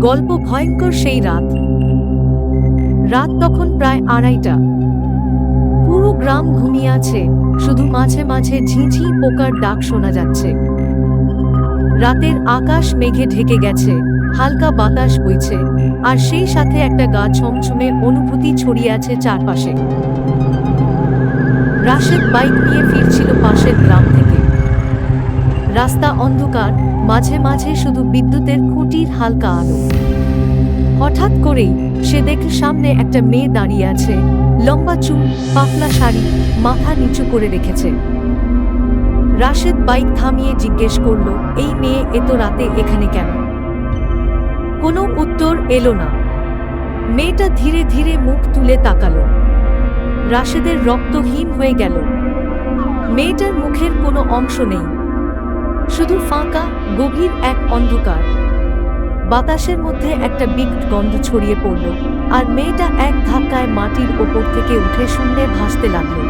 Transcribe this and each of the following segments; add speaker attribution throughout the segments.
Speaker 1: গল্প ভয়ঙ্কর সেই রাত। রাত তখন প্রায় 2:30টা। পুরো গ্রাম ঘুমিয়ে আছে, শুধু মাঝে মাঝে ঝিঁঝি পোকার ডাক শোনা যাচ্ছে। রাতের আকাশ মেঘে ঢেকে গেছে, হালকা বাতাস বইছে, আর সেই সাথে একটা গা ছমছমে অনুভূতি ছড়িয়ে আছে চারপাশে। রাশেদ বাইক নিয়ে ফিরছিল পাশের গ্রাম থেকে। রাস্তা অন্ধকার, মাঝে মাঝে শুধু বিদ্যুতের খুঁটির হালকা আলো। হঠাৎ করেই সে দেখে সামনে একটা মেয়ে দাঁড়িয়ে আছে, লম্বা চুল, পাতলা শাড়ি, মাথা নিচু করে রেখেছে। রাশেদ বাইক থামিয়ে জিজ্ঞেস করলো, এই মেয়ে এত রাতে এখানে কেন? কোনো উত্তর এলো না। মেয়েটা ধীরে ধীরে মুখ তুলে তাকালো। রাশেদের রক্ত হিম হয়ে গেল। মেয়েটার মুখের কোনো অংশ নেই, শুধু ফাঁকা গভীর এক অন্ধকার। বাতাসের মধ্যে একটা বিকট গন্ধ ছড়িয়ে পড়ল, আর মেয়েটা এক ধাক্কায় মাটির ওপর থেকে উঠে শূন্যে ভাসতে লাগলো।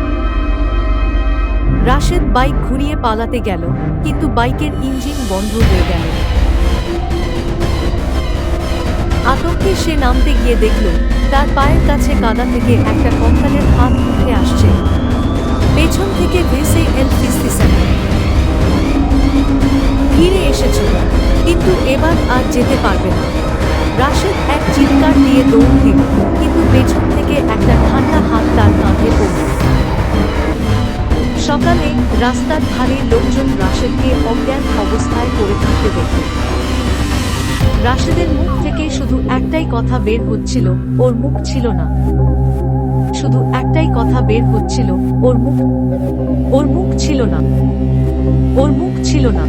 Speaker 1: রাশেদ বাইক ঘুরিয়ে পালাতে গেল, কিন্তু বাইকের ইঞ্জিন বন্ধ হয়ে গেল। আতঙ্কে সে নামতে গিয়ে দেখল তার পায়ের কাছে কাদা থেকে একটা কঙ্কালের হাত উঠে আসছে। পেছন থেকে ভেসে এল ফিসফিসানি। ফিরে এসেছিল, কিন্তু এবার আর যেতে পারবে না। রাশেদ এক চিৎকার দিয়ে দৌড় দিল, কিন্তু পেছন থেকে একটা ঠান্ডা হাত তার কাঁধে পড়ল। সকালে রাস্তার ধারে লোকজন রাশেদকে অজ্ঞান অবস্থায় পড়ে থাকতে দেখল। রাশেদের মুখ থেকে শুধু একটাই কথা বের হচ্ছিল, ওর মুখ ছিল না। শুধু একটাই কথা বের হচ্ছিল, ওর মুখ ছিল না, ওর মুখ ছিল না।